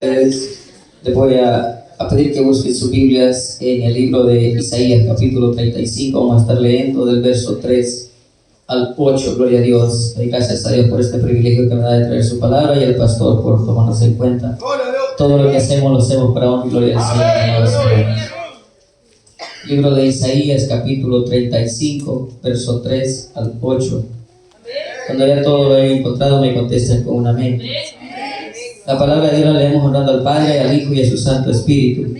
Les voy a pedir que busquen sus Biblias en el libro de Isaías, capítulo 35. Vamos a estar leyendo del verso 3 al 8. Gloria a Dios. Doy gracias a Dios por este privilegio que me da de traer su palabra y al pastor por tomarnos en cuenta. Todo lo que hacemos lo hacemos para honra y gloria del Señor. Libro de Isaías, capítulo 35, verso 3 al 8. Cuando ya todo lo he encontrado, me contestan con un amén. La palabra de Dios la leemos honrando al Padre, al Hijo y a su Santo Espíritu.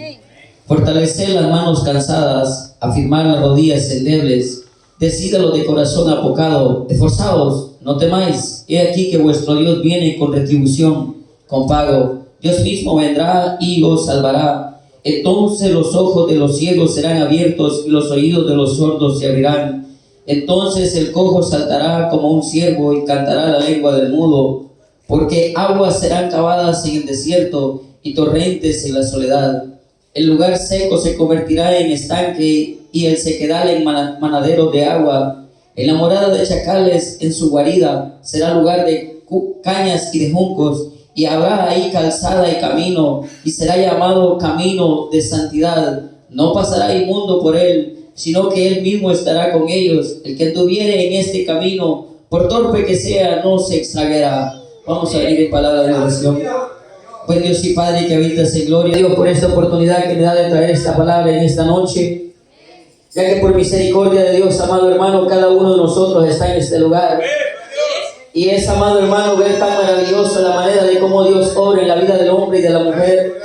Fortalecer las manos cansadas, afirmar las rodillas endebles, decid a los de corazón apocado, esforzaos, no temáis, he aquí que vuestro Dios viene con retribución, con pago. Dios mismo vendrá y os salvará. Entonces los ojos de los ciegos serán abiertos y los oídos de los sordos se abrirán. Entonces el cojo saltará como un ciervo y cantará la lengua del mudo. Porque aguas serán cavadas en el desierto y torrentes en la soledad. El lugar seco se convertirá en estanque y el sequedal en manadero de agua. En la morada de chacales, en su guarida, será lugar de cañas y de juncos. Y habrá ahí calzada y camino, y será llamado camino de santidad. No pasará inmundo por él, sino que él mismo estará con ellos. El que anduviere en este camino, por torpe que sea, no se extraviará. Vamos a venir en palabra de oración. Buen Dios y Padre que habitas en gloria, Dios, por esta oportunidad que me da de traer esta palabra en esta noche, ya que por misericordia de Dios, amado hermano, cada uno de nosotros está en este lugar. Y es, amado hermano, ver tan maravillosa la manera de cómo Dios obra en la vida del hombre y de la mujer,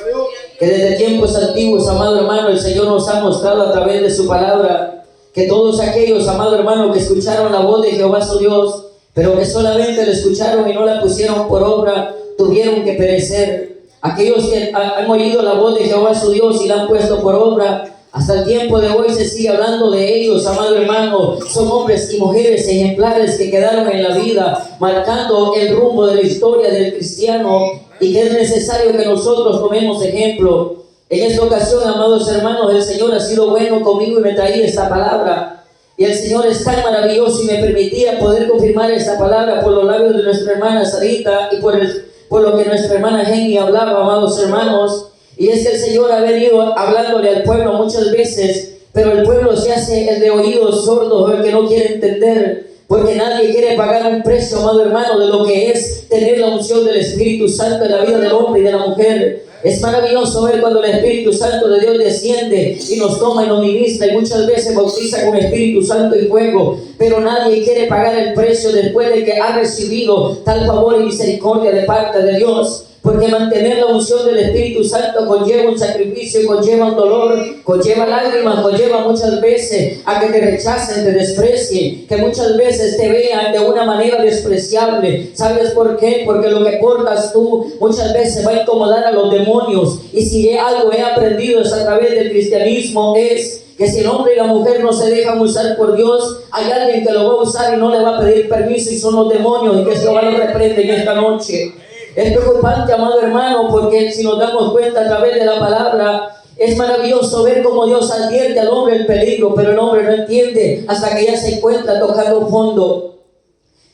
que desde tiempos antiguos, amado hermano, el Señor nos ha mostrado a través de su palabra, que todos aquellos, amado hermano, que escucharon la voz de Jehová su Dios, pero que solamente la escucharon y no la pusieron por obra, tuvieron que perecer. Aquellos que han oído la voz de Jehová su Dios y la han puesto por obra, hasta el tiempo de hoy se sigue hablando de ellos, amado hermano. Son hombres y mujeres ejemplares que quedaron en la vida, marcando el rumbo de la historia del cristiano, y que es necesario que nosotros tomemos ejemplo. En esta ocasión, amados hermanos, el Señor ha sido bueno conmigo y me traía esta palabra. Y el Señor es tan maravilloso y me permitía poder confirmar esta palabra por los labios de nuestra hermana Sarita y por lo que nuestra hermana Jenny hablaba, amados hermanos. Y es que el Señor ha venido hablándole al pueblo muchas veces, pero el pueblo se hace el de oídos sordos, el que no quiere entender, porque nadie quiere pagar un precio, amado hermano, de lo que es tener la unción del Espíritu Santo en la vida del hombre y de la mujer. Es maravilloso ver cuando el Espíritu Santo de Dios desciende y nos toma y nos ministra, y muchas veces bautiza con Espíritu Santo y fuego, pero nadie quiere pagar el precio después de que ha recibido tal favor y misericordia de parte de Dios. Porque mantener la unción del Espíritu Santo conlleva un sacrificio, conlleva un dolor, conlleva lágrimas, conlleva muchas veces a que te rechacen, te desprecien, que muchas veces te vean de una manera despreciable. ¿Sabes por qué? Porque lo que portas tú muchas veces va a incomodar a los demonios. Y si algo he aprendido es a través del cristianismo, es que si el hombre y la mujer no se dejan usar por Dios, hay alguien que lo va a usar y no le va a pedir permiso, y son los demonios, y que Jehová lo reprende en esta noche. Es preocupante, amado hermano, porque si nos damos cuenta a través de la palabra, es maravilloso ver cómo Dios advierte al hombre el peligro, pero el hombre no entiende hasta que ya se encuentra tocando fondo.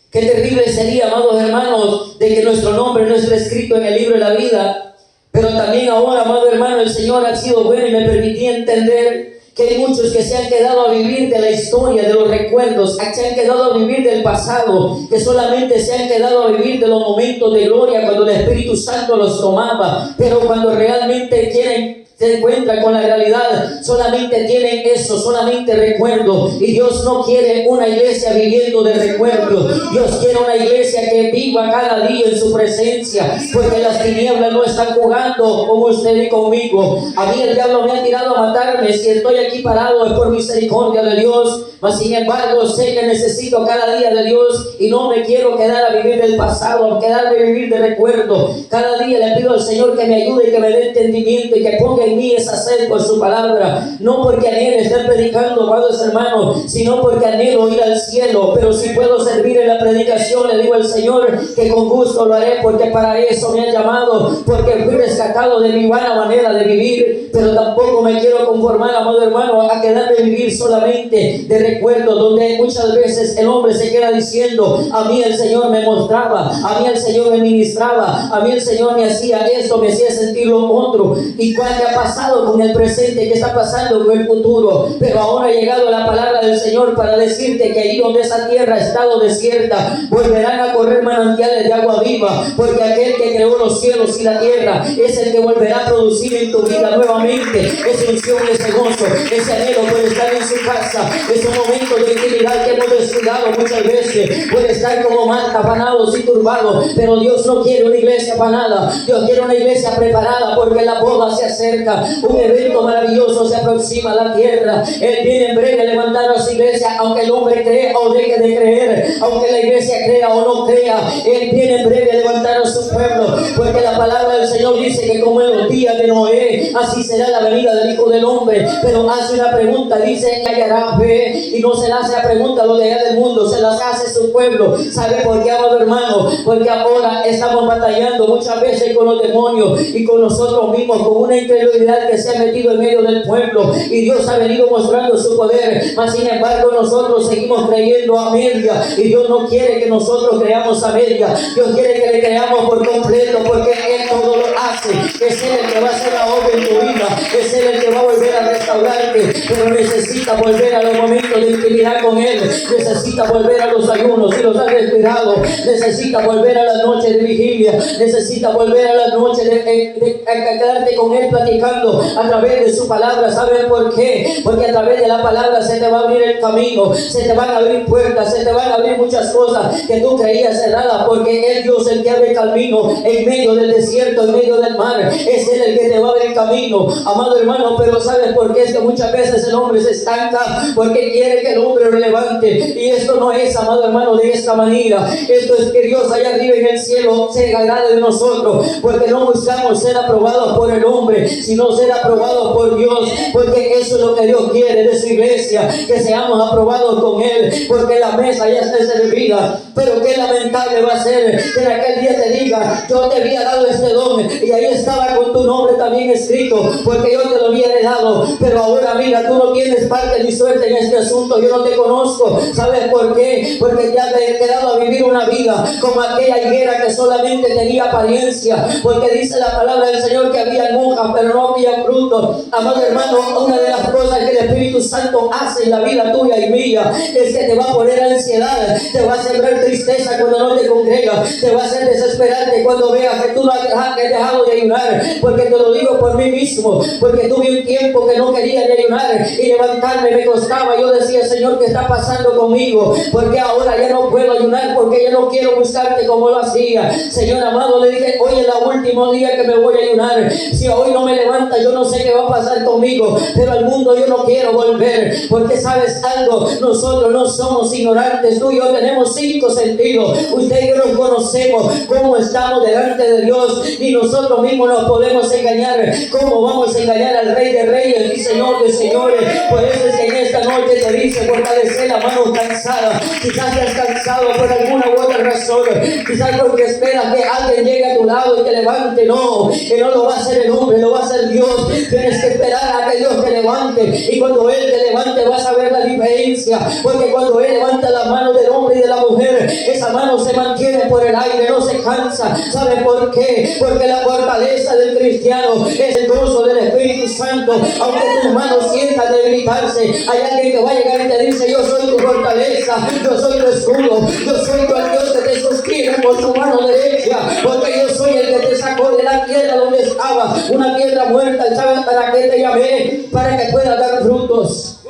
Qué terrible sería, amados hermanos, de que nuestro nombre no esté escrito en el libro de la vida. Pero también ahora, amado hermano, el Señor ha sido bueno y me permitía entender que hay muchos que se han quedado a vivir de la historia, de los recuerdos, se han quedado a vivir del pasado, que solamente se han quedado a vivir de los momentos de gloria cuando el Espíritu Santo los tomaba, pero cuando realmente se encuentran con la realidad, solamente tienen eso, solamente recuerdo. Y Dios no quiere una iglesia viviendo de recuerdos. Dios quiere una iglesia que viva cada día en su presencia, porque las tinieblas no están jugando con usted y conmigo. A mí el diablo me ha tirado a matarme. Si estoy aquí parado es por misericordia de Dios, mas sin embargo sé que necesito cada día de Dios y no me quiero quedar a vivir del pasado, quedarme a vivir de recuerdo. Cada día le pido al Señor que me ayude y que me dé entendimiento y que ponga en mí esa sed por su palabra, no porque anhelo estar predicando, amados hermanos, sino porque anhelo ir al cielo. Pero si puedo servir en la predicación, le digo al Señor que con gusto lo haré, porque para eso me han llamado, porque fui rescatado de mi vana manera de vivir. Pero tampoco me quiero conformar, amado hermano, hermano, a quedar de vivir solamente de recuerdo, donde muchas veces el hombre se queda diciendo: a mí el Señor me mostraba, a mí el Señor me ministraba, a mí el Señor me hacía esto, me hacía sentir lo otro. ¿Y cuál ha pasado con el presente? ¿Qué está pasando con el futuro? Pero ahora ha llegado la palabra del Señor para decirte que ahí donde esa tierra ha estado desierta, volverán a correr manantiales de agua viva, porque aquel que creó los cielos y la tierra es el que volverá a producir en tu vida nuevamente esa unción, ese gozo, ese anhelo por estar en su casa, ese momento de intimidad que hemos descuidado muchas veces, puede estar como Marta, afanados y turbados. Pero Dios no quiere una iglesia afanada, Dios quiere una iglesia preparada, porque la boda se acerca, un evento maravilloso se aproxima a la tierra. Él viene en breve a levantar a su iglesia, aunque el hombre crea o deje de creer, aunque la iglesia crea o no crea. Él viene en breve a levantar a su pueblo, porque la palabra del Señor dice que como en los días de Noé, así será la venida del Hijo del Hombre. Pero hace una pregunta, dice: ¿hallará fe? Y no se le hace la pregunta a los de allá del mundo, se las hace su pueblo. ¿Sabe por qué, amado hermano? Porque ahora estamos batallando muchas veces con los demonios y con nosotros mismos, con una incredulidad que se ha metido en medio del pueblo, y Dios ha venido mostrando su poder, mas sin embargo nosotros seguimos creyendo a media, y Dios no quiere que nosotros creamos a media. Dios quiere que le creamos por completo, porque Él todo lo hace. Es Él el que va a hacer la obra en tu vida, es Él el que va a volver a restaurarte, pero necesita volver a los momentos de intimidad con Él, necesita volver a los ayunos si los has descuidado, necesita volver a las noches de vigilia, necesita volver a las noches de quedarte con Él platicando a través de su palabra. ¿Saben por qué? Porque a través de la palabra se te va a abrir el camino, se te van a abrir puertas, se te van a abrir muchas cosas que tú creías cerradas, porque es Dios el que abre el camino en medio del desierto, en medio del mar. Es Él el que te va a abrir el camino, amado hermano. Pero ¿sabes por qué? Es que muchas veces el hombre se estanca, porque quiere que el hombre lo levante, y esto no es, amado hermano, de esta manera. Esto es que Dios allá arriba en el cielo se agrade de nosotros, porque no buscamos ser aprobados por el hombre, sino ser aprobados por Dios, porque eso es lo que Dios quiere de su iglesia, que seamos aprobados con Él, porque la mesa ya está servida. Pero qué lamentable va a ser que en aquel día te diga: yo te había dado este don, y ahí estaba con tu nombre también escrito, porque yo te lo había dado, pero ahora mira, tú no tienes parte ni suerte en este asunto, yo no te conozco. ¿Sabes por qué? Porque ya te he quedado a vivir una vida como aquella higuera que solamente tenía apariencia, porque dice la palabra del Señor que había hojas pero no había fruto. Amado hermano, una de las cosas que el Espíritu Santo hace en la vida tuya y mía es que te va a poner ansiedad, te va a sembrar tristeza cuando no te congregas, te va a hacer desesperarte cuando veas que tú no has dejado de ayunar. Porque te lo digo por mí mismo, porque tuve un tiempo que no quería ni ayunar, y levantarme me costaba. Yo decía: Señor, ¿qué está pasando conmigo? Porque ahora ya no puedo ayunar, porque ya no quiero buscarte como lo hacía. Señor amado, le dije: hoy es el último día que me voy a ayunar. Si hoy no me levanta, yo no sé qué va a pasar conmigo, pero al mundo yo no quiero volver. Porque sabes algo, nosotros no somos ignorantes. Tú y yo tenemos 5 sentidos. Usted y yo nos conocemos cómo estamos delante de Dios, y nosotros mismos nos podemos engañar. ¿Cómo vamos a engañar al Rey de Reyes y Señor de Señores? Por eso es que en esta noche te dice: fortalecer la mano cansada. Quizás te has cansado por alguna u otra razón, quizás porque esperas que alguien llegue a tu lado y te levante. No, que no lo va a hacer el hombre, lo va a hacer Dios. Tienes que esperar a que Dios te levante, y cuando Él te levante vas a ver la diferencia, porque cuando Él levanta la mano del hombre y de la mujer, esa mano se mantiene por el aire, no se cansa. ¿Sabe por qué? Porque la fortaleza del cristiano es el gozo del Espíritu Santo. Aunque tus manos sientan debilitarse, hay alguien que va a llegar y te dice: yo soy tu fortaleza, yo soy tu escudo, yo soy tu Dios que te sostiene por su mano derecha, porque yo soy el que te sacó de la tierra donde estaba, una tierra muerta. ¿Sabes para qué te llamé? Para que puedas dar frutos.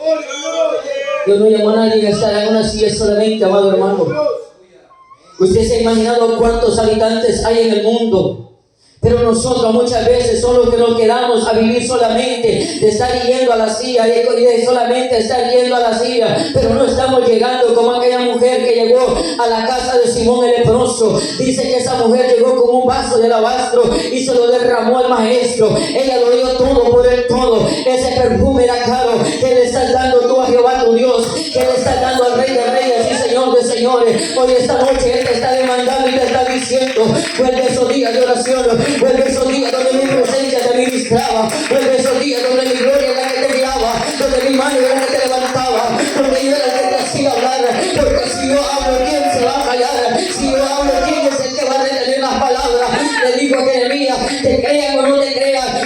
Dios no llamó a nadie a estar en una silla solamente, amado hermano. Usted se ha imaginado cuántos habitantes hay en el mundo, pero nosotros muchas veces somos los que nos quedamos a vivir solamente de estar yendo a la silla, de solamente estar yendo a la silla, pero no estamos llegando como aquella mujer que llegó a la casa de Simón el leproso. Dice que esa mujer llegó con un vaso de alabastro y se lo derramó al maestro. Ella lo dio todo por el todo. Ese perfume era caro. ¿Qué le estás dando tú a Jehová tu Dios? ¿Qué le estás dando al Rey de Reyes y Señor de Señores? Hoy esta noche Él te está demandando y te está diciendo: vuelve esos días de oración, vuelve esos días donde mi presencia te ministraba, vuelve esos días donde mi gloria es la que te guiaba, donde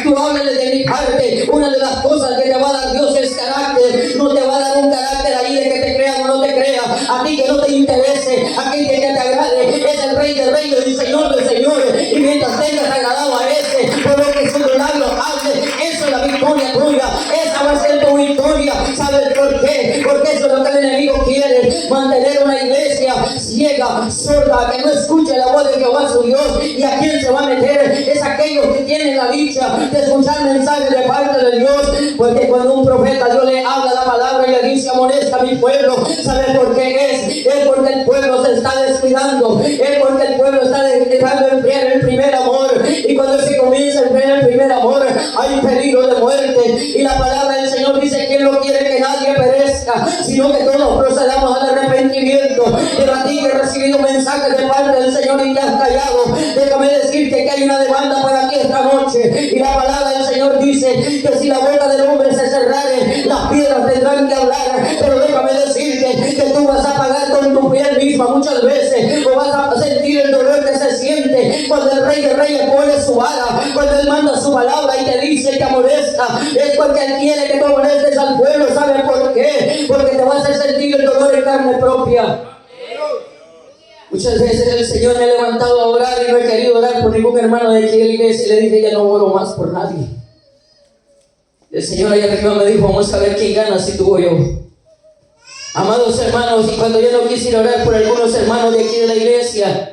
Tú háblale de mi parte. Una de las cosas que te va a dar Dios es carácter. No te va a dar un carácter ahí de que te crean o no te crean. A ti que no te interese, a ti que te agrade. Es el Rey de Reyes y Señor de Señores. Y mientras tengas agradado a ese, por lo que su labios hace, eso es la victoria tuya. Esa va a ser tu victoria. ¿Sabes por qué? Porque eso es lo que el enemigo quiere. Mantener una iglesia ciega, sorda, que no escuche la voz de Jehová su Dios. ¿Y a quién se va a meter? Es aquellos que tienen la dicha de escuchar mensajes de parte de Dios. Porque cuando un profeta Dios le habla la palabra y le dice amonesta a mi pueblo, ¿sabe por qué es? Es porque el pueblo se está descuidando. Es porque el pueblo está dejando enfriar el primer amor. Y cuando se comienza a enfriar el primer amor, hay peligro de muerte. Y la palabra del Señor dice que Él no quiere que nadie perezca, sino que todos procedamos al arrepentimiento. Pero a ti que has recibido mensajes de parte del Señor y te has callado, déjame decirte que hay una demanda para ti esta noche. Y la palabra del Señor dice que si la boca del hombre se cerrare, las piedras tendrán que hablar. Pero déjame decirte que tú vas a pagar con tu piel misma muchas veces, o vas a sentir el dolor que se siente cuando el Rey de Reyes pone su vara, cuando Él manda su palabra y te dice que amonesta. Es porque Él quiere que tú amonestes al pueblo. ¿Sabes por qué? Porque te vas a sentir el dolor en carne propia. Muchas veces el Señor me ha levantado a orar y no he querido orar por ningún hermano de aquí en la iglesia. Y le dije, ya no oro más por nadie. El Señor allá arriba me dijo, vamos a ver quién gana, si tú o yo. Amados hermanos, y cuando yo no quisiera orar por algunos hermanos de aquí de la iglesia,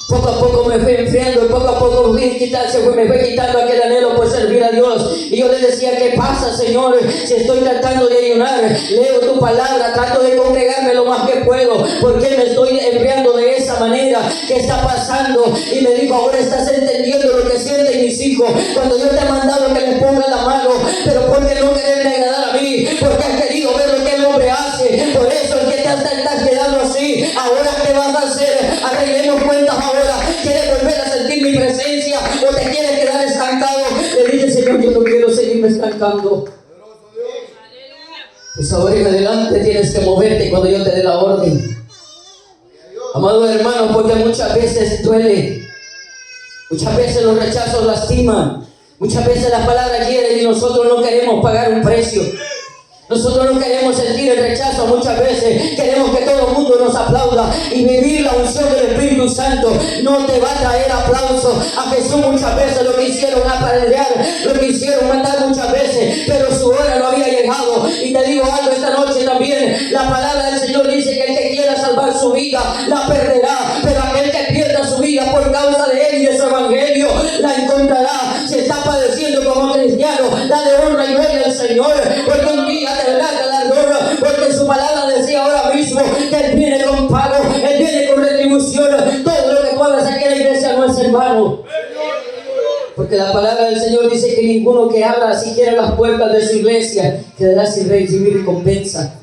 poco a poco me fui enfriando y poco a poco me fue quitando aquel anhelo por servir a Dios. Y yo le decía, ¿qué pasa, Señor? Si estoy tratando de ayunar, leo tu palabra, trato de congregarme lo más que puedo. ¿Por qué me estoy enfriando de esa manera? ¿Qué está pasando? Y me dijo, ahora estás entendiendo lo que sienten mis hijos. Cuando yo te he mandado que les ponga la mano, pero ¿por qué no quererme agradar a mí? Porque has querido ver lo que el hombre hace. Por eso es que te estás quedando así. Ahora, ¿qué vas a hacer? Arreglemos cuentas ahora. ¿Quieres volver a sentir mi presencia o te quieres quedar estancado? Le dije, Señor, yo no quiero seguirme estancando. Pues ahora en adelante tienes que moverte cuando yo te dé la orden. Amado hermano, porque muchas veces duele. Muchas veces los rechazos lastiman. Muchas veces la palabra hiere y nosotros no queremos pagar un precio. Nosotros no queremos sentir el rechazo muchas veces. Queremos que todo el mundo nos aplauda. Y vivir la unción del Espíritu Santo no te va a traer aplauso. A Jesús muchas veces lo quisieron apedrear, lo quisieron matar muchas veces, pero su hora no había llegado. Y te digo algo esta noche también. La palabra del Señor dice que el que quiera salvar su vida la perderá, pero aquel que pierda su vida por causa de Él y de su evangelio la encontrará. Si está padeciendo como cristiano, dale honra y gloria al Señor, porque un día te verá galardón, porque su palabra decía ahora mismo que Él viene con pago, Él viene con retribución. Todo lo que tú hablas aquí en la iglesia no es en vano, porque la palabra del Señor dice que ninguno que abra siquiera las puertas de su iglesia quedará sin recibir recompensa.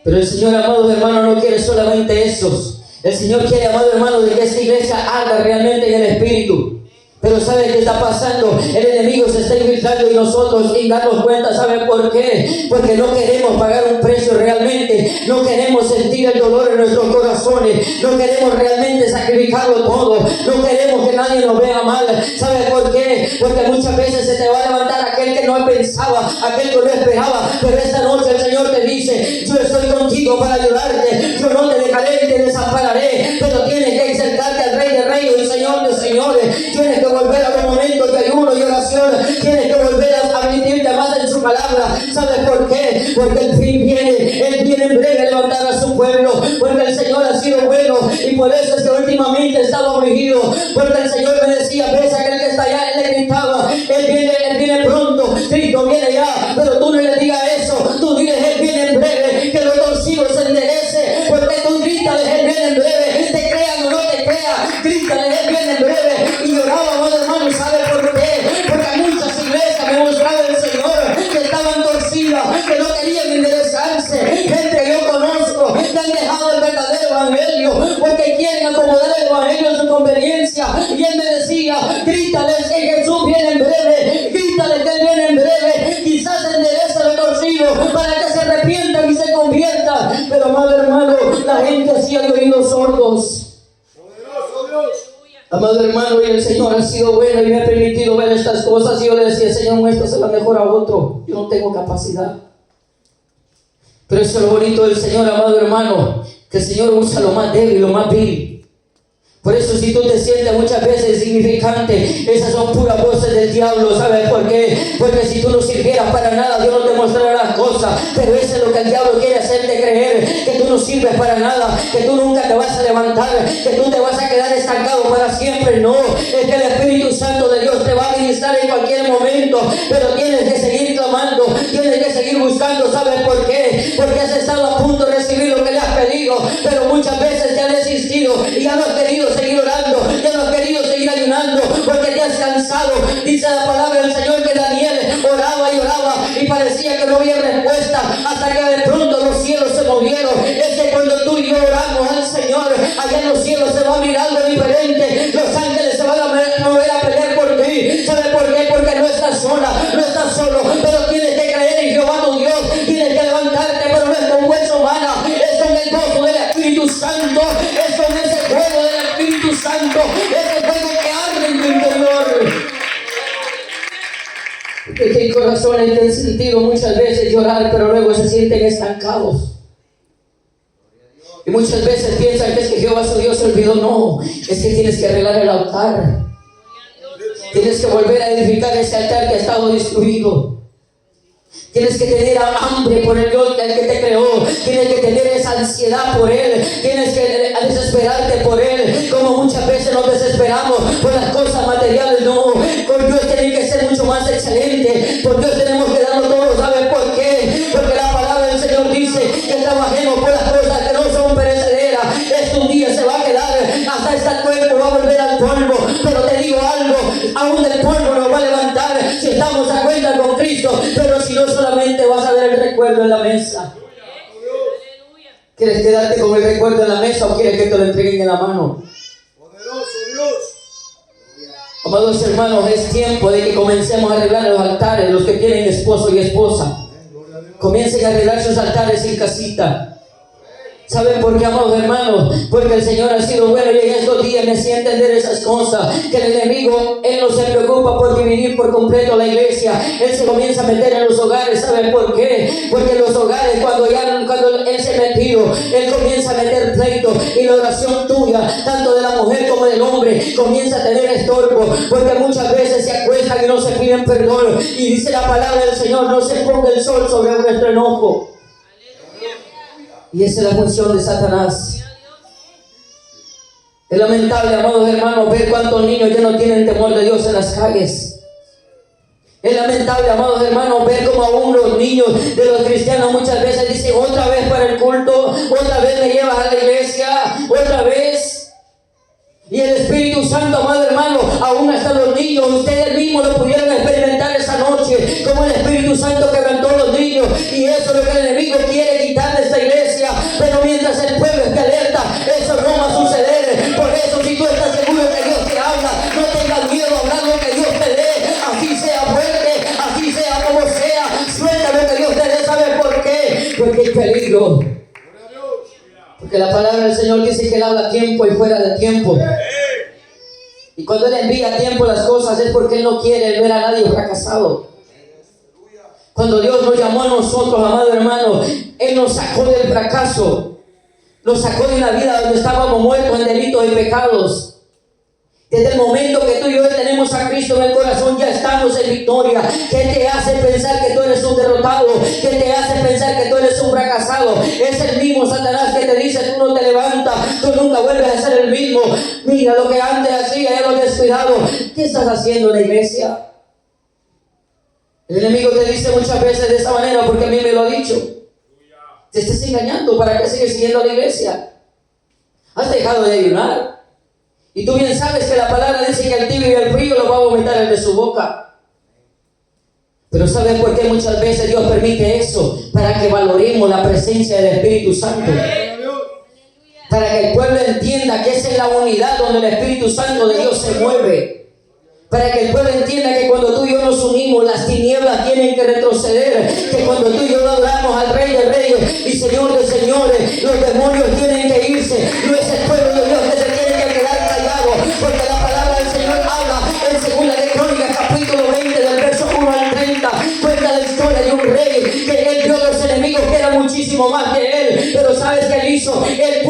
Pero el Señor, amado hermano, no quiere solamente esos. El Señor quiere, amado hermano, de que esta iglesia arda realmente en el Espíritu. Pero ¿sabe qué está pasando? El enemigo se está infiltrando y nosotros sin darnos cuenta. ¿Sabe por qué? Porque no queremos pagar un precio realmente. No queremos sentir el dolor en nuestros corazones. No queremos realmente sacrificarlo todo. No queremos que nadie nos vea mal. ¿Sabe por qué? Porque muchas veces se te va a levantar aquel que no pensaba, aquel que no esperaba. Pero esta noche el Señor te dice, yo estoy contigo para ayudarte. Yo no te dejaré ni te desampararé. Pero tienes que acercarte al Rey de Reyes y Señor de Señores. Tienes que volver a los momentos de ayuno y oración. Tienes que volver a admitirte más en su palabra. ¿Sabes por qué? Porque el fin viene. Él viene en breve a levantar a su pueblo. Porque el Señor ha sido bueno. Y por eso es que últimamente estaba afligido. Porque el Señor me decía, ves aquel que está allá, Él le gritaba, Él viene pronto, Cristo viene ya. Pero tú no le digas eso. Tú diles, Él viene en breve. Que lo torcido se enderece. Porque tú grítales, Él viene en breve. Te crean o no te crean, grítales, Él viene en breve. Y llorábamos, hermano, ¿sabe por qué? Porque muchas iglesias me mostraron el Señor que estaban torcidas, que no querían enderezarse. Gente que yo conozco que han dejado el verdadero evangelio porque quieren acomodar el evangelio en su conveniencia. Y Él me decía, grítales que Jesús viene en breve, grítales que Él viene en breve. Quizás enderece lo torcido para que se arrepientan y se conviertan. Pero, amado hermano, la gente hacía de oídos sordos. Amado hermano, y el Señor ha sido bueno y me ha permitido ver estas cosas. Y yo le decía, Señor, esto se lo mejor a otro. Yo no tengo capacidad. Pero eso es lo bonito del Señor, amado hermano, que el Señor usa lo más débil, lo más vil. Por eso si tú te sientes muchas veces insignificante, esas son puras voces del diablo. ¿Sabes por qué? Porque si tú no sirvieras para nada, Dios no te mostrará las cosas. Pero eso es lo que el diablo quiere hacerte creer, que tú no sirves para nada, que tú nunca te vas a levantar, que tú te vas a quedar estancado para siempre. No, es que el Espíritu Santo de Dios te va a ministrar en cualquier momento, pero tienes que seguir clamando, tienes que seguir buscando. ¿Sabes por qué? Porque has estado a punto de recibir lo que le has pedido, pero muchas veces te has desistido y ya no has querido seguir orando, ya no has querido seguir ayunando, porque te has cansado. Dice la palabra del Señor que Daniel oraba y oraba y parecía que no había respuesta, hasta que de pronto los cielos se movieron. Es que cuando tú y yo oramos al Señor, allá en los cielos se va a abrir algo diferente. Los ángeles se van a mover a pelear por ti. ¿Sabes por qué? Porque no estás sola, no estás solo, pero tienes que creer en Jehová tu Dios, tienes que levantarte, pero no es con fuerza humana, es con el gozo del Espíritu Santo, es con ese fuego del Espíritu Santo, ese fuego que arde en tu interior. Porque hay corazones que han sentido muchas veces llorar, pero luego se sienten estancados. Y muchas veces piensan que es que Jehová su Dios se olvidó. No, es que tienes que arreglar el altar. Tienes que volver a edificar ese altar que ha estado destruido. Tienes que tener hambre por el Dios que te creó. Tienes que tener esa ansiedad por Él. Tienes que desesperarte por Él. Como muchas veces nos desesperamos por las cosas materiales. No, con Dios tiene que ser mucho más excelente. Por Dios tenemos que darlo todo. ¿Sabes por qué? Porque la palabra del Señor dice que trabajemos por las cosas que no son perecederas. Esto un día se va a quedar. Hasta este cuerpo va a volver al polvo. Pero te digo algo, aún del polvo nos va a levantar si estamos a cuenta con Cristo. Pero si no, solamente vas a ver el recuerdo en la mesa. ¿Quieres quedarte con el recuerdo en la mesa o quieres que te lo entreguen en la mano? Amados hermanos, es tiempo de que comencemos a arreglar los altares. Los que tienen esposo y esposa, comiencen a arreglar sus altares en casita. ¿Saben por qué, amados hermanos? Porque el Señor ha sido bueno y en estos días me hacía entender esas cosas. Que el enemigo, él no se preocupa por dividir por completo la iglesia. Él se comienza a meter en los hogares. ¿Saben por qué? Porque en los hogares, cuando él se metió, él comienza a meter pleito. Y la oración tuya, tanto de la mujer como del hombre, comienza a tener estorbo. Porque muchas veces se acuestan y no se piden perdón. Y dice la palabra del Señor, no se ponga el sol sobre nuestro enojo. Y esa es la función de Satanás. Es lamentable, amados hermanos, ver cuántos niños ya no tienen temor de Dios en las calles. Es lamentable, amados hermanos, ver como aún los niños de los cristianos muchas veces dicen: otra vez para el culto, otra vez me llevas a la iglesia, otra vez. Y el Espíritu Santo, amado hermano, aún hasta los niños, ustedes mismos lo pudieron experimentar esa noche, como el Espíritu Santo quebrantó a los niños. Y eso es lo que el enemigo quiere quitar de esta iglesia. Pero mientras el pueblo esté alerta, eso no va a suceder. Por eso, si tú estás seguro que Dios te habla, no tengas miedo a hablar lo que Dios te dé. Así sea fuerte, así sea como sea, suelta lo que Dios te dé. ¿Sabes por qué? Porque hay peligro. Porque la palabra del Señor dice que Él habla a tiempo y fuera de tiempo. Y cuando Él envía a tiempo las cosas es porque Él no quiere ver a nadie fracasado. Cuando Dios nos llamó a nosotros, amado hermano, Él nos sacó del fracaso. Nos sacó de una vida donde estábamos muertos en delitos y pecados. Desde el momento que tú y yo tenemos a Cristo en el corazón, ya estamos en victoria. ¿Qué te hace pensar que tú eres un derrotado? ¿Qué te hace pensar que tú eres un fracasado? Es el mismo Satanás que te dice: tú no te levantas, tú nunca vuelves a ser el mismo. Mira lo que antes hacía, ya lo has descuidado. ¿Qué estás haciendo en la iglesia? El enemigo te dice muchas veces de esa manera, porque a mí me lo ha dicho. Te estás engañando. ¿Para qué sigues siguiendo a la iglesia? Has dejado de ayunar. Y tú bien sabes que la palabra dice que el tibio y el frío lo va a vomitar el de su boca. Pero ¿sabes por qué muchas veces Dios permite eso? Para que valoremos la presencia del Espíritu Santo. Para que el pueblo entienda que esa es la unidad donde el Espíritu Santo de Dios se mueve. Para que el pueblo entienda que cuando tú y yo nos unimos, las tinieblas tienen que retroceder. Que cuando tú y yo adoramos al Rey de Reyes y Señor de Señores, los demonios tienen que irse. No es el pueblo de Dios que se tiene que quedar callado, porque la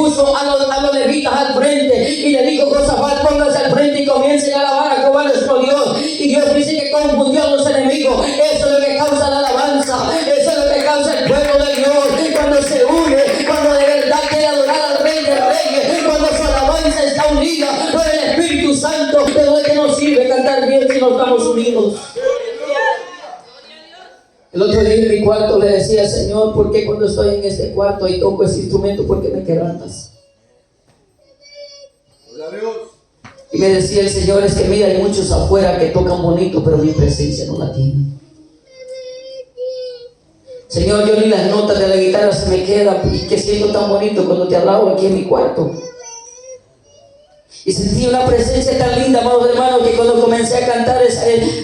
puso a los levitas al frente y le dijo: Josafat, pónganse al frente y comiencen a alabar a Jehová nuestro Dios. Y Dios dice que confundió a los enemigos. Eso es lo que causa la alabanza, eso es lo que causa el pueblo de Dios, cuando se une, cuando de verdad quiere adorar al Rey de Reyes, cuando su alabanza está unida por el Espíritu Santo. Pero ¿de qué nos sirve cantar bien si no estamos unidos? El otro día en mi cuarto le decía: Señor, ¿por qué cuando estoy en este cuarto y toco ese instrumento, por qué me quebrantas? Y me decía el Señor: es que mira, hay muchos afuera que tocan bonito, pero mi presencia no la tienen. Señor, yo ni las notas de la guitarra se me quedan, y que siento tan bonito cuando te alabo aquí en mi cuarto. Y sentí una presencia tan linda, amados hermanos, que cuando comencé a cantar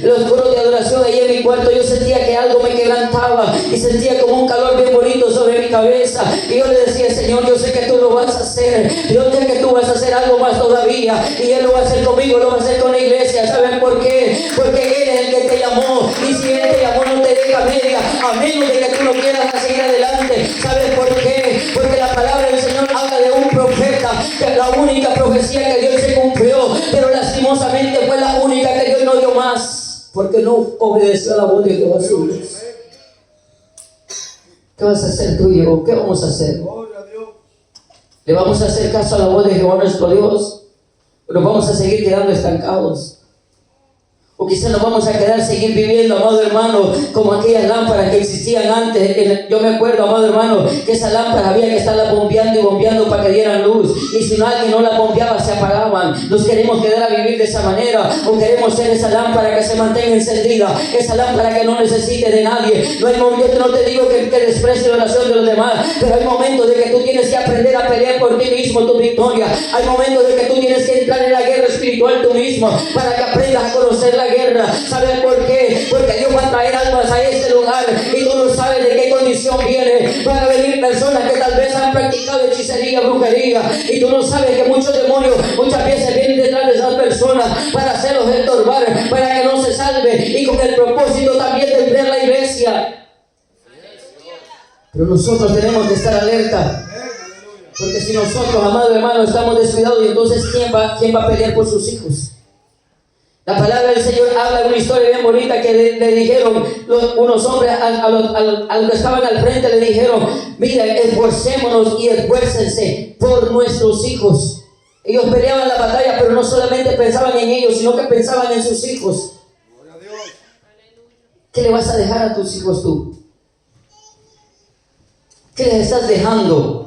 los coros de adoración ahí en mi cuarto, yo sentía que algo me quebrantaba y sentía como un calor bien bonito sobre mi cabeza. Y yo le decía: Señor, yo sé que tú lo vas a hacer, yo sé que tú vas a hacer algo más todavía, y Él lo va a hacer conmigo, lo va a hacer con la iglesia. ¿Saben por qué? Porque Él es el que te llamó, y si Él te llamó no te deja media, a menos de que tú no quieras seguir adelante. ¿Sabes por qué? Porque la palabra del Señor habla de un profeta, que la única profecía que Dios se cumplió, pero lastimosamente fue la única que Dios no dio más, porque no obedeció a la voz de Jehová su Dios. ¿Qué vas a hacer tú y yo? ¿Qué vamos a hacer? ¿Le vamos a hacer caso a la voz de Jehová nuestro Dios? ¿O nos vamos a seguir quedando estancados? O quizás nos vamos a quedar, seguir viviendo, amado hermano, como aquellas lámparas que existían antes. Yo me acuerdo, amado hermano, que esas lámparas había que estarlas bombeando y bombeando para que dieran luz. Y si alguien no las bombeaba, se apagaban. Nos queremos quedar a vivir de esa manera, o queremos ser esa lámpara que se mantenga encendida, esa lámpara que no necesite de nadie. No hay momento, no te digo que desprecie la oración de los demás, pero hay momentos de que tú tienes que aprender a pelear por ti mismo tu victoria. Hay momentos de que tú tienes que entrar en la guerra espiritual tú mismo, para que aprendas a conocer la guerra. ¿Sabes por qué? Porque Dios va a traer almas a este lugar y tú no sabes de qué condición viene. Van a venir personas que tal vez han practicado hechicería, brujería, y tú no sabes que muchos demonios muchas veces vienen detrás de esas personas para hacerlos estorbar, para que no se salve, y con el propósito también de enfriar la iglesia. Pero nosotros tenemos que estar alerta, porque si nosotros, amado hermano, estamos descuidados, y entonces ¿quién va a pelear por sus hijos? La palabra del Señor habla de una historia bien bonita que le dijeron unos hombres a los que estaban al frente, le dijeron: mira, esforcémonos y esfuércense por nuestros hijos. Ellos peleaban la batalla, pero no solamente pensaban en ellos, sino que pensaban en sus hijos. ¿Qué le vas a dejar a tus hijos tú? ¿Qué les estás dejando?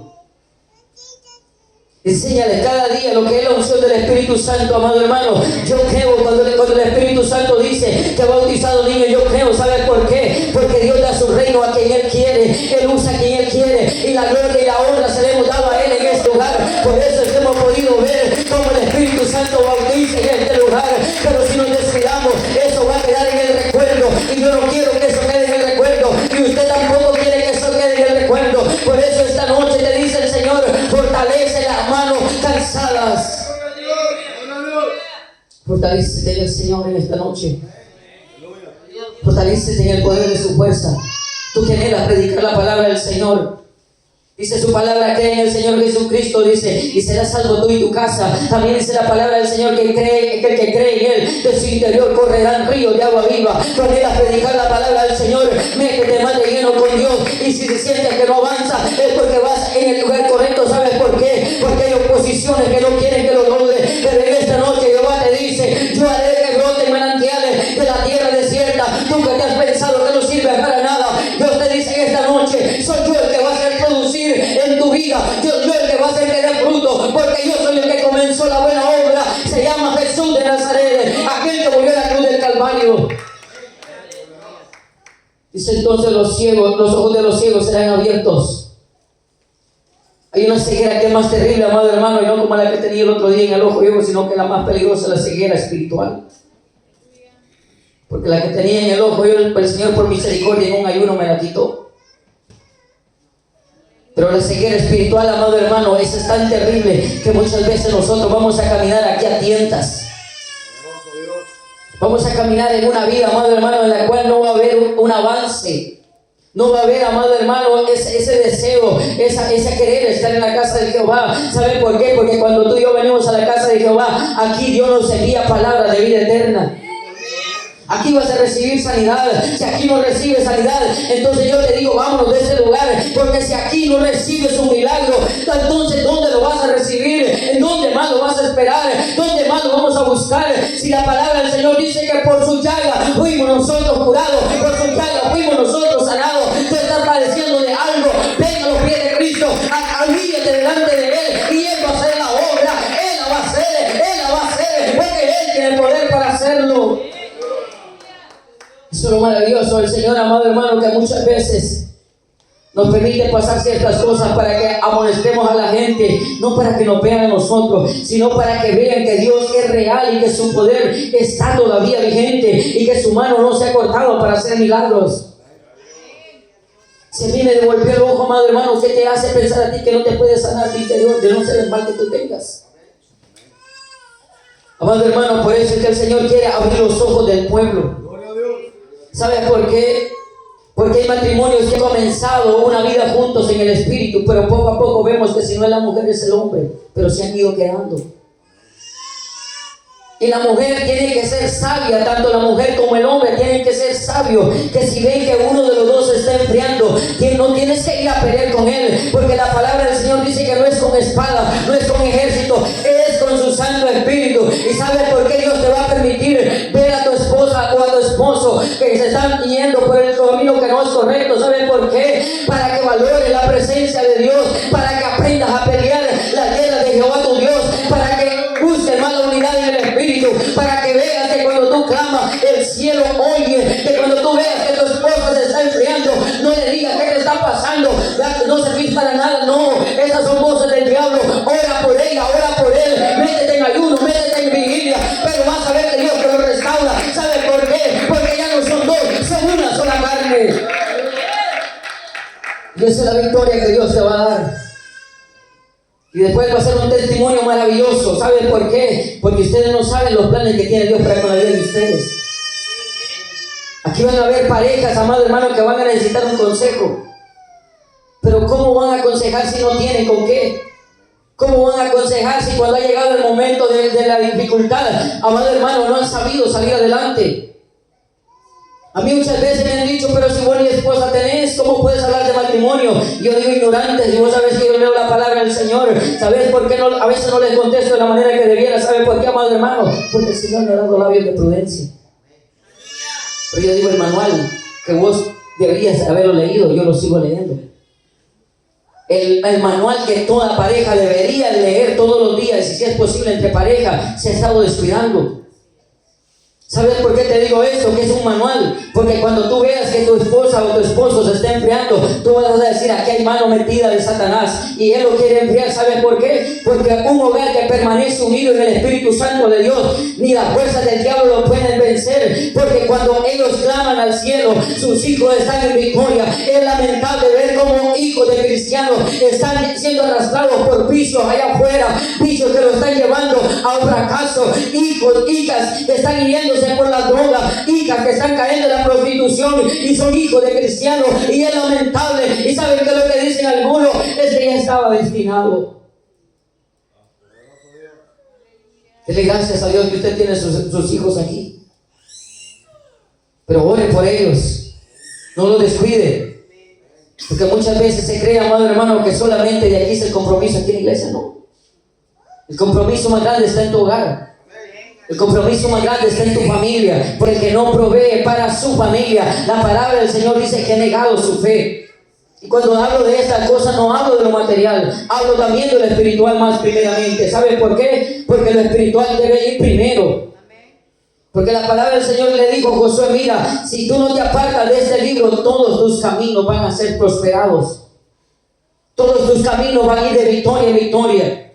Enséñale cada día lo que es la unción del Espíritu Santo, amado hermano. Yo creo cuando el Espíritu Santo dice que ha bautizado niños, yo creo. ¿Sabes por qué? Porque Dios da su reino a quien Él quiere, Él usa a quien Él quiere, y la gloria y la honra se le hemos dado a Él en este lugar. Por eso es que hemos podido ver cómo el Espíritu Santo bautiza en este lugar. Pero si nos descuidamos, eso va a quedar en el recuerdo, y yo no quiero que eso quede en el recuerdo, y usted tampoco quiere que eso quede en el recuerdo. Por eso esta noche te dice el Señor: fortalece las manos cansadas. Fortalécete en el Señor en esta noche. Fortalécete en el poder de su fuerza. Tú que anhelas predicar la palabra del Señor. Dice su palabra: cree en el Señor Jesucristo, dice, y serás salvo tú y tu casa. También dice la palabra del Señor que el que cree en Él, de su interior correrán ríos de agua viva. Tú anhelas predicar la palabra del Señor, métete más de lleno con Dios. Y si te sientes que no avanzas, es porque vas en el lugar correcto. ¿Sabes por qué? Porque hay oposiciones que no quieren que lo logres. Pero en esta noche Jehová te dice: yo haré que broten manantiales de la tierra desierta. Tú que te has pensado que no sirve para nada, Dios te dice en esta noche: soy yo el que va a hacer producir en tu vida, yo el que va a hacer que dé fruto, porque yo soy el que comenzó la buena obra. Se llama Jesús de Nazaret, aquel que murió en la cruz del Calvario. Dice entonces: los ojos de los ciegos serán abiertos. Hay una ceguera que es más terrible, amado hermano, y no como la que tenía el otro día en el ojo ciego, sino que la más peligrosa, la ceguera espiritual. Porque la que tenía en el ojo ciego, el Señor por misericordia en un ayuno me la quitó. Pero la ceguera espiritual, amado hermano, esa es tan terrible que muchas veces nosotros vamos a caminar aquí a tientas. Vamos a caminar en una vida, amado hermano, en la cual no va a haber un avance. No va a haber, amado hermano, ese deseo, esa querer estar en la casa de Jehová. ¿Sabe por qué? Porque cuando tú y yo venimos a la casa de Jehová, aquí Dios nos envía palabra de vida eterna. Aquí vas a recibir sanidad. Si aquí no recibes sanidad, entonces yo te digo, vámonos de ese lugar. Porque si aquí no recibes un milagro, entonces ¿dónde lo vas a recibir? ¿En dónde más lo vas a esperar? ¿Dónde más lo vamos a buscar? Si la palabra del Señor dice que por su llaga fuimos nosotros curados, por su llaga fuimos nosotros sanados. Tú estás padeciendo de algo, ven a los pies de Cristo, humíllate delante de Él y Él va a hacer la obra. Él la va a hacer, Él la va a hacer, porque Él tiene el poder para hacerlo. Eso es lo maravilloso del Señor, amado hermano, que muchas veces nos permite pasar ciertas cosas para que amonestemos a la gente, no para que nos vean a nosotros, sino para que vean que Dios es real y que su poder está todavía vigente y que su mano no se ha cortado para hacer milagros. Se viene de golpear el ojo, amado hermano, ¿qué te hace pensar a ti que no te puedes sanar tu interior de no ser el mal que tú tengas? Amado hermano, por eso es que el Señor quiere abrir los ojos del pueblo. ¿Sabes por qué? Porque hay matrimonios que han comenzado una vida juntos en el espíritu, pero poco a poco vemos que si no es la mujer es el hombre, pero se han ido quedando. Y la mujer tiene que ser sabia, tanto la mujer como el hombre tienen que ser sabios, que si ven que uno de los dos se está enfriando, que no tienes que ir a pelear con él, porque la palabra del Señor dice que no es con espada, no es con ejército, es con su Santo Espíritu. ¿Y sabes por qué Dios te va a permitir ver a tu esposa o a tu esposo que se están yendo por el camino que no es correcto? ¿Sabes por qué? Para que valores la presencia de Dios, para que aprendas a pelear la guerra de Jehová tu Dios, para que busques más la unidad en el Espíritu, para que veas que cuando tú clamas, el cielo oye, que cuando tú veas que tu esposa se está enfriando, no le digas qué te está pasando, no servís para nada, no, esas son voces del diablo. Ora por ella, ora por él, métete en ayuno, métete en vigilia, pero vas a ver que Dios te lo restaura. ¿Sabes por qué? Porque ya no son dos, son una sola carne. Y esa es la victoria que Dios te va a dar. Y después va a ser un testimonio maravilloso. ¿Saben por qué? Porque ustedes no saben los planes que tiene Dios para con la vida de ustedes. Aquí van a haber parejas, amado hermano, que van a necesitar un consejo. Pero ¿cómo van a aconsejar si no tienen con qué? ¿Cómo van a aconsejar si cuando ha llegado el momento de la dificultad, amado hermano, no han sabido salir adelante? A mí muchas veces me han dicho, pero si vos ni esposa tenés, ¿cómo puedes hablar de matrimonio? Yo digo, ignorantes, y vos sabés que yo leo la palabra del Señor. ¿Sabés por qué a veces no les contesto de la manera que debiera? ¿Sabes por qué, amado hermano? Porque el Señor me ha dado labios de prudencia. Pero yo digo, el manual que vos deberías haberlo leído, yo lo sigo leyendo. El manual que toda pareja debería leer todos los días, y si es posible entre pareja, se ha estado descuidando. ¿Sabes por qué te digo esto? Que es un manual. Porque cuando tú veas que tu esposa o tu esposo se está enfriando, tú vas a decir, aquí hay mano metida de Satanás y él lo quiere enfriar. ¿Sabes por qué? Porque un hogar que permanece unido en el Espíritu Santo de Dios, ni las fuerzas del diablo lo pueden vencer. Porque cuando ellos claman al cielo, sus hijos están en victoria. Es lamentable ver cómo hijos de cristianos están siendo arrastrados por vicios allá afuera, vicios que lo están llevando a un fracaso. Hijos, hijas que están yéndose por la droga, hijas que están cayendo en la prostitución y son hijos de cristianos, y es lamentable. Y saben que lo que dicen algunos es que ya estaba destinado. Dele gracias a Dios que usted tiene sus hijos aquí, pero ore por ellos, no los descuide, porque muchas veces se cree, amado hermano, que solamente de aquí es el compromiso aquí en la iglesia. No, el compromiso más grande está en tu hogar. El compromiso más grande está en tu familia, porque el que no provee para su familia, la palabra del Señor dice que ha negado su fe. Y cuando hablo de estas cosas, no hablo de lo material, hablo también de lo espiritual más primeramente. ¿Saben por qué? Porque lo espiritual debe ir primero. Porque la palabra del Señor le dijo a Josué, mira, si tú no te apartas de este libro, todos tus caminos van a ser prosperados. Todos tus caminos van a ir de victoria en victoria.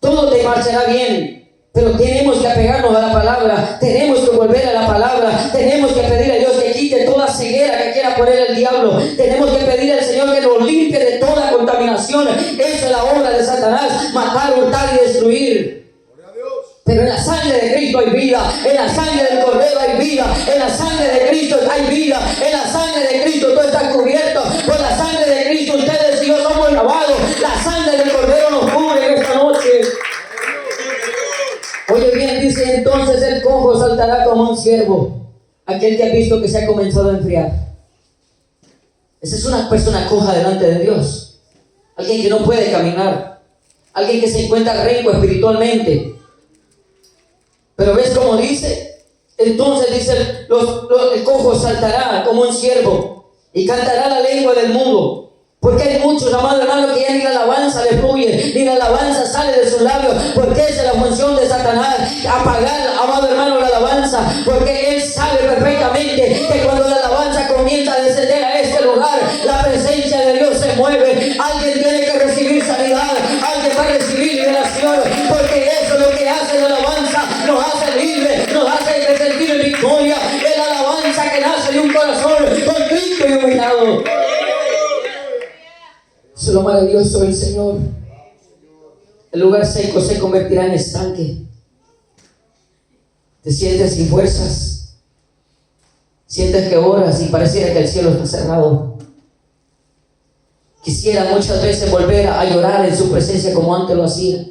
Todo te marchará bien. Pero tenemos que apegarnos a la palabra, tenemos que volver a la palabra, tenemos que pedir a Dios que quite toda ceguera que quiera poner el diablo, tenemos que pedir al Señor que nos limpie de toda contaminación. Esa es la obra de Satanás, matar, hurtar y destruir. Pero en la sangre de Cristo hay vida, en la sangre del Cordero hay vida, en la sangre de Cristo hay vida en la sangre de Cristo. Tú estás cubierto por la sangre de Cristo. Ustedes y yo somos lavados. La sangre del Cordero nos cubre en esta noche. Oye bien, dice: entonces el cojo saltará como un ciervo, aquel que ha visto que se ha comenzado a enfriar. Esa es una persona coja delante de Dios, alguien que no puede caminar, alguien que se encuentra renco espiritualmente. Pero ves cómo dice: entonces dice, el cojo saltará como un ciervo y cantará la lengua del mudo. Porque hay muchos, amado hermano, que ya ni la alabanza le fluye, ni la alabanza sale de sus labios, porque esa es la función de Satanás, apagar, amado hermano, la alabanza, porque él sabe perfectamente que cuando la alabanza comienza a descender a este lugar, la presencia de Dios se mueve. Alguien tiene que recibir sanidad, alguien va a recibir liberación, porque eso es lo que hace la alabanza, nos hace libres, nos hace sentir en victoria. Es la alabanza que nace de un corazón contrito y humillado. Eso es lo maravilloso del Señor. El lugar seco se convertirá en estanque. Te sientes sin fuerzas, sientes que oras y pareciera que el cielo está cerrado. Quisiera muchas veces volver a llorar en su presencia como antes lo hacía.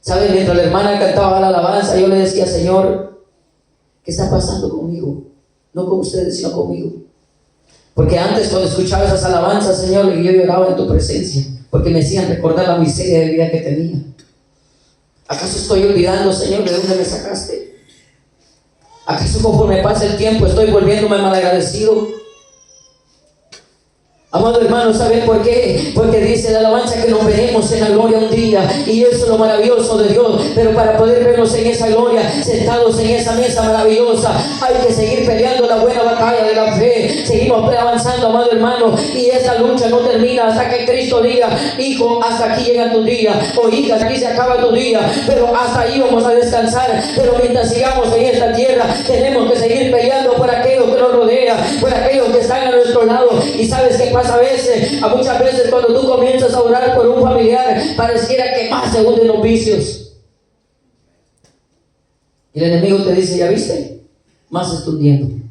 ¿Saben? Mientras la hermana cantaba la alabanza, yo le decía: Señor, ¿qué está pasando conmigo? No con ustedes, sino conmigo. Porque antes, cuando escuchaba esas alabanzas, Señor, yo lloraba en tu presencia, porque me hacían recordar la miseria de vida que tenía. ¿Acaso estoy olvidando, Señor, de dónde me sacaste? ¿Acaso conforme pasa el tiempo estoy volviéndome malagradecido? Amado hermano, ¿saben por qué? Porque dice la alabanza que nos veremos en la gloria un día, y eso es lo maravilloso de Dios. Pero para poder vernos en esa gloria, sentados en esa mesa maravillosa, hay que seguir peleando la buena batalla de la fe. Seguimos avanzando, amado hermano, y esa lucha no termina hasta que Cristo diga: hijo, hasta aquí llega tu día, o hija, hasta aquí se acaba tu día. Pero hasta ahí vamos a descansar. Pero mientras sigamos en esta tierra, tenemos que seguir peleando por aquellos que nos rodean, por aquellos que están a nuestro lado. Y sabes qué pasa muchas veces cuando tú comienzas a orar por un familiar, pareciera que más se hunden los vicios. Y el enemigo te dice: ¿ya viste? Más se está hundiendo,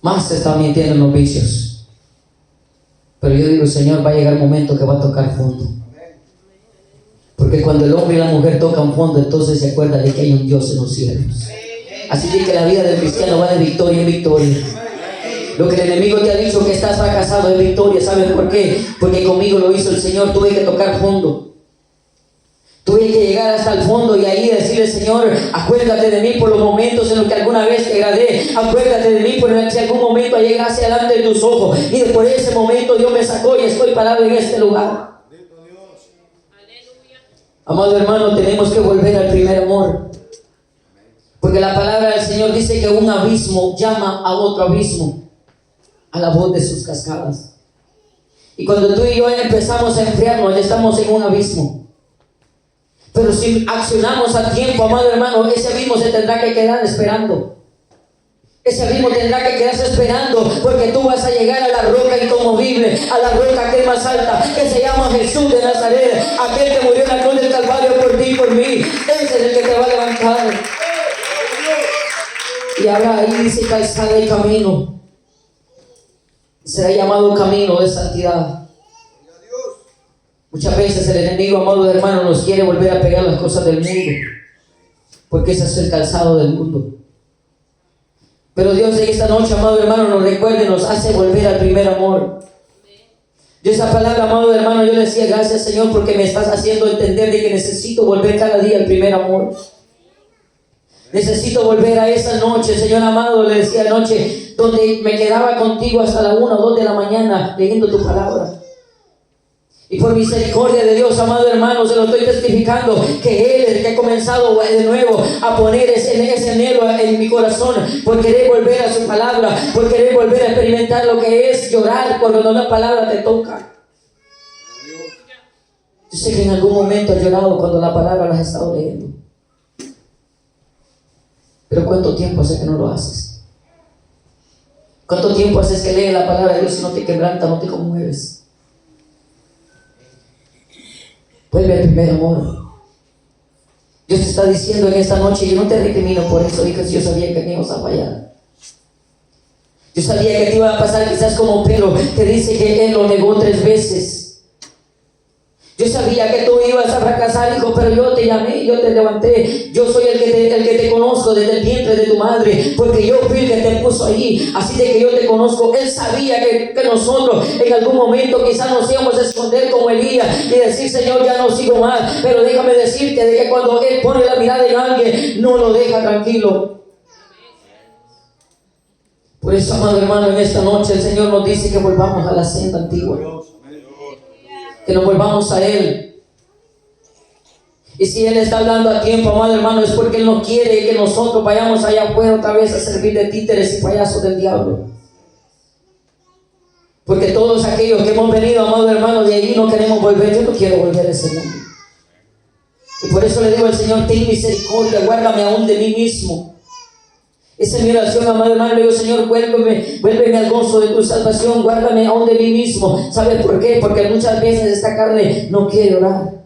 más se está mintiendo en los vicios. Pero yo digo: Señor, va a llegar un momento que va a tocar fondo. Porque cuando el hombre y la mujer tocan fondo, entonces se acuerdan de que hay un Dios en los cielos. Así que la vida del cristiano va de victoria en victoria. Lo que el enemigo te ha dicho que estás fracasado es victoria. ¿Sabes por qué? Porque conmigo lo hizo el Señor. Tuve que tocar fondo. Tuve que llegar hasta el fondo y ahí decirle: Señor, acuérdate de mí por los momentos en los que alguna vez te agradé. Acuérdate de mí por si algún momento llegaste delante de tus ojos. Y después de ese momento Dios me sacó y estoy parado en este lugar. Amado hermano, tenemos que volver al primer amor. Porque la palabra del Señor dice que un abismo llama a otro abismo a la voz de sus cascadas. Y cuando tú y yo empezamos a enfriarnos, ya estamos en un abismo. Pero si accionamos a tiempo, amado hermano, ese abismo se tendrá que quedar esperando. Ese abismo tendrá que quedarse esperando, porque tú vas a llegar a la roca inconmovible, a la roca que es más alta, que se llama Jesús de Nazaret, aquel que murió en la cruz del Calvario por ti y por mí. Ese es el que te va a levantar. Y ahora ahí dice: calzada y camino. Será llamado camino de santidad. Muchas veces el enemigo, amado hermano, nos quiere volver a pegar las cosas del mundo, porque ese es el calzado del mundo. Pero Dios en esta noche, amado hermano, nos recuerda y nos hace volver al primer amor. Yo esa palabra, amado hermano, yo le decía: gracias, Señor, porque me estás haciendo entender de que necesito volver cada día al primer amor. Necesito volver a esa noche, Señor amado, le decía anoche, donde me quedaba contigo hasta la 1 o 2 de la mañana leyendo tu palabra. Y por misericordia de Dios, amado hermano, se lo estoy testificando, que Él es el que ha comenzado de nuevo a poner ese anhelo en mi corazón, por querer volver a su palabra, por querer volver a experimentar lo que es llorar cuando una palabra te toca. Yo sé que en algún momento has llorado cuando la palabra la has estado leyendo. Pero ¿cuánto tiempo hace que no lo haces? ¿Cuánto tiempo haces que lees la palabra de Dios y no te quebranta, no te conmueves? Vuelve al primer amor. Dios te está diciendo en esta noche, yo no te recrimino por eso, hijo, yo sabía que me ibas a fallar. Yo sabía que te iba a pasar quizás como Pedro, que dice que él lo negó 3 veces. Yo sabía que tú ibas a fracasar, hijo, pero yo te llamé, yo te levanté. Yo soy el que te conozco desde el vientre de tu madre, porque yo fui el que te puso allí. Así de que yo te conozco. Él sabía que nosotros en algún momento quizás nos íbamos a esconder como Elías y decir, Señor, ya no sigo más. Pero déjame decirte de que cuando Él pone la mirada en alguien, no lo deja tranquilo. Por eso, amado hermano, en esta noche el Señor nos dice que volvamos a la senda antigua, que nos volvamos a Él. Y si Él está hablando a tiempo, amado hermano, es porque Él no quiere que nosotros vayamos allá afuera otra vez a servir de títeres y payasos del diablo. Porque todos aquellos que hemos venido, amado hermano, de allí no queremos volver. Yo no quiero volver a ese mundo. Y por eso le digo al Señor, ten misericordia, guárdame aún de mí mismo. Esa es mi oración, amado hermano. Le digo, Señor, vuélveme al gozo de tu salvación, guárdame aún de mí mismo. ¿Sabes por qué? Porque muchas veces esta carne no quiere orar.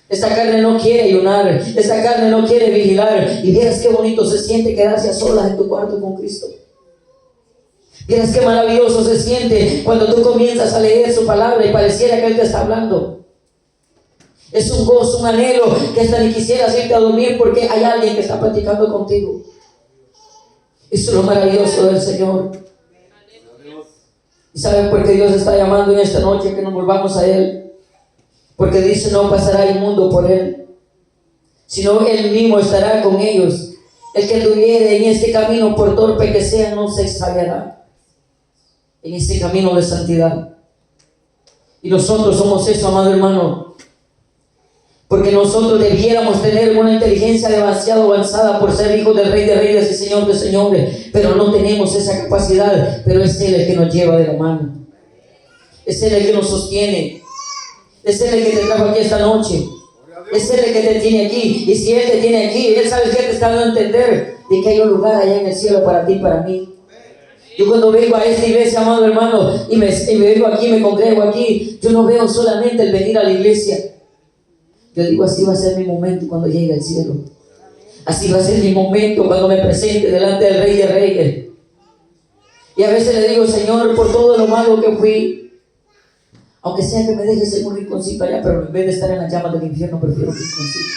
Esta carne no quiere ayunar. Esta carne no quiere vigilar. Y vieras qué bonito se siente quedarse a solas en tu cuarto con Cristo. Vieras qué maravilloso se siente cuando tú comienzas a leer su palabra y pareciera que Él te está hablando. Es un gozo, un anhelo que hasta ni quisieras irte a dormir porque hay alguien que está platicando contigo. Eso es lo maravilloso del Señor. ¿Y saben por qué Dios está llamando en esta noche que nos volvamos a Él? Porque dice, no pasará el mundo por Él, sino Él mismo estará con ellos. El que anduviere en este camino, por torpe que sea, no se extraviará en este camino de santidad. Y nosotros somos eso, amado hermano. Porque nosotros debiéramos tener una inteligencia demasiado avanzada por ser hijos del Rey de Reyes y Señor de Señores, pero no tenemos esa capacidad. Pero es Él el que nos lleva de la mano, es Él el que nos sostiene, es Él el que te trajo aquí esta noche, es Él el que te tiene aquí. Y si Él te tiene aquí, Él sabe que te está dando a entender de que hay un lugar allá en el cielo para ti y para mí. Yo cuando vengo a esta iglesia, amado hermano, y me vengo aquí, me congrego aquí, yo no veo solamente el venir a la iglesia. Yo digo, así va a ser mi momento cuando llegue al cielo. Así va a ser mi momento cuando me presente delante del Rey de Reyes. Y a veces le digo, Señor, por todo lo malo que fui, aunque sea que me dejes en un rinconcito allá, pero en vez de estar en las llamas del infierno, prefiero un rinconcito.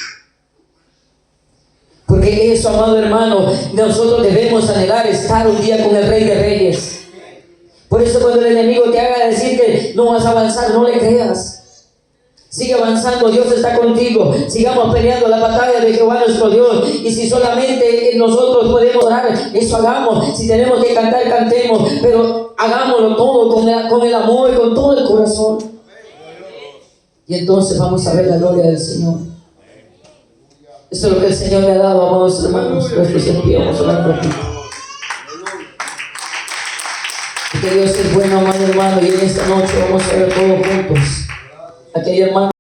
Porque eso, amado hermano, nosotros debemos anhelar estar un día con el Rey de Reyes. Por eso cuando el enemigo te haga decir que no vas a avanzar, no le creas. Sigue avanzando, Dios está contigo. Sigamos peleando la batalla de Jehová nuestro Dios. Y si solamente nosotros podemos orar, eso hagamos. Si tenemos que cantar, cantemos. Pero hagámoslo todo con el amor y con todo el corazón. Y entonces vamos a ver la gloria del Señor. Eso es lo que el Señor le ha dado, amados hermanos. Nuestros envíos, orando aquí. Que Dios es bueno, amado hermano. Y en esta noche vamos a ver todos juntos. Aquel hermano